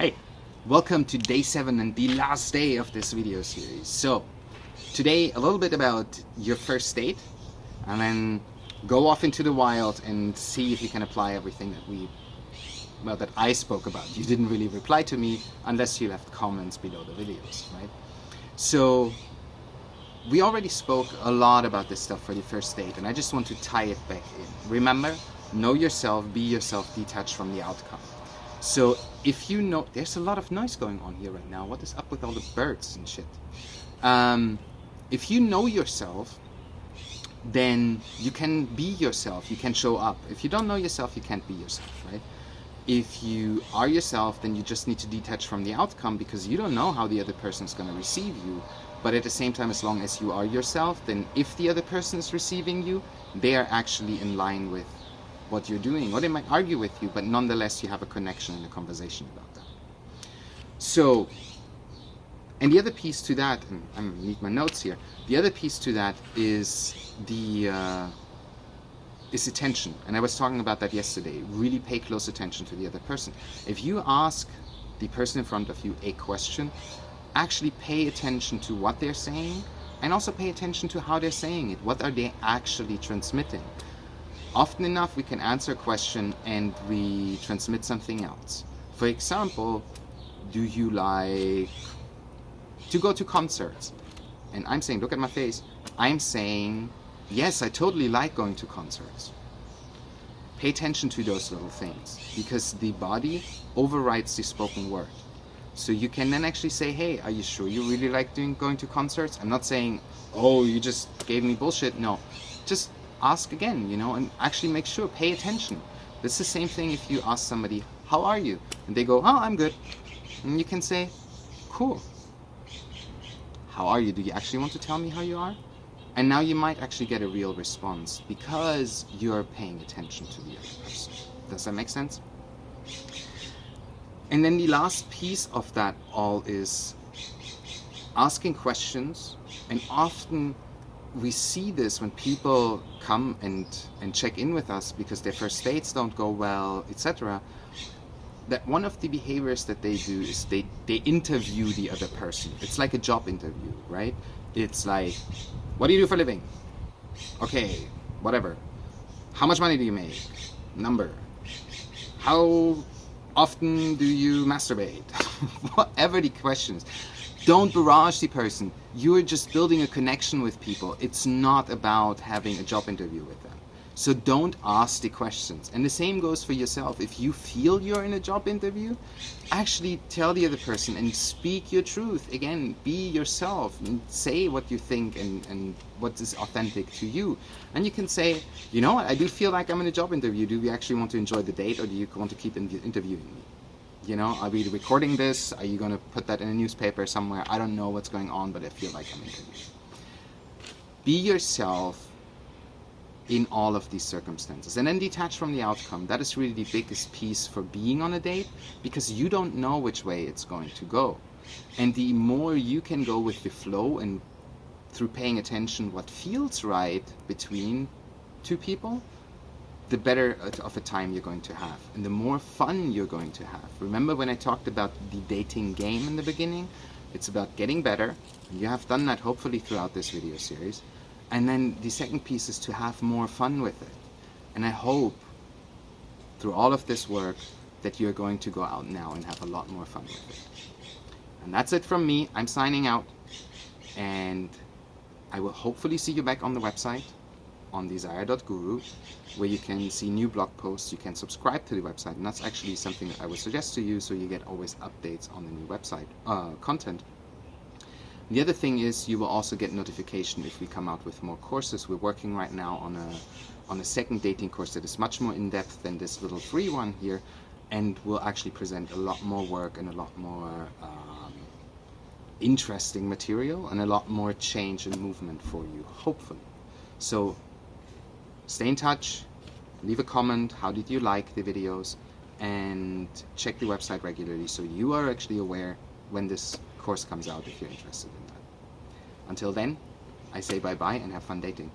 Hey, welcome to day 7 and the last day of this video series. So, today a little bit about your first date, and then go off into the wild and see if you can apply everything that I spoke about. You didn't really reply to me unless you left comments below the videos, right? So, we already spoke a lot about this stuff for the first date, and I just want to tie it back in. Remember, know yourself, be yourself, detached from the outcome. So if you know, there's a lot of noise going on here right now. What is up with all the birds and shit? If you know yourself, then you can be yourself, you can show up. If you don't know yourself, you can't be yourself, right? If you are yourself, then you just need to detach from the outcome, because you don't know how the other person is going to receive you. But at the same time, as long as you are yourself, then if the other person is receiving you, they are actually in line with what you're doing, or they might argue with you, but nonetheless you have a connection and a conversation about that. So, and the other piece to that, and I need my notes here, the other piece to that is attention. And I was talking about that yesterday. Really pay close attention to the other person. If you ask the person in front of you a question, actually pay attention to what they're saying, and also pay attention to how they're saying it. What are they actually transmitting? Often enough, we can answer a question and we transmit something else. For example, do you like to go to concerts? And I'm saying, look at my face, I'm saying, yes, I totally like going to concerts. Pay attention to those little things, because the body overrides the spoken word. So you can then actually say, hey, are you sure you really like going to concerts? I'm not saying, oh, you just gave me bullshit. No, just ask again, and actually make sure, pay attention. It's the same thing if you ask somebody, how are you? And they go, oh, I'm good. And you can say, cool. How are you? Do you actually want to tell me how you are? And now you might actually get a real response, because you're paying attention to the other person. Does that make sense? And then the last piece of that all is asking questions. And often we see this when people come and check in with us because their first dates don't go well, etc. That one of the behaviors that they do is they interview the other person. It's like a job interview, right? It's like, what do you do for a living? Okay, whatever. How much money do you make? Number. How often do you masturbate? Whatever the questions. Don't barrage the person. You're just building a connection with people. It's not about having a job interview with them. So don't ask the questions. And the same goes for yourself. If you feel you're in a job interview, actually tell the other person and speak your truth. Again, be yourself and say what you think and what is authentic to you. And you can say, you know what, I do feel like I'm in a job interview. Do we actually want to enjoy the date, or do you want to keep interviewing me? Are we recording this? Are you going to put that in a newspaper somewhere? I don't know what's going on, but I feel like I'm interviewing. Be yourself in all of these circumstances, and then detach from the outcome. That is really the biggest piece for being on a date, because you don't know which way it's going to go. And the more you can go with the flow and through paying attention what feels right between two people, the better of a time you're going to have, and the more fun you're going to have. Remember when I talked about the dating game in the beginning? It's about getting better. You have done that hopefully throughout this video series. And then the second piece is to have more fun with it. And I hope through all of this work that you're going to go out now and have a lot more fun with it. And that's it from me. I'm signing out, and I will hopefully see you back on the website, on desire.guru, where you can see new blog posts. You can subscribe to the website, and that's actually something that I would suggest to you, so you get always updates on the new website content. The other thing is, you will also get notification if we come out with more courses. We're working right now on a second dating course that is much more in-depth than this little free one here, and will actually present a lot more work and a lot more interesting material and a lot more change and movement for you, hopefully. So stay in touch, leave a comment, how did you like the videos, and check the website regularly so you are actually aware when this course comes out if you're interested in that. Until then, I say bye-bye and have fun dating.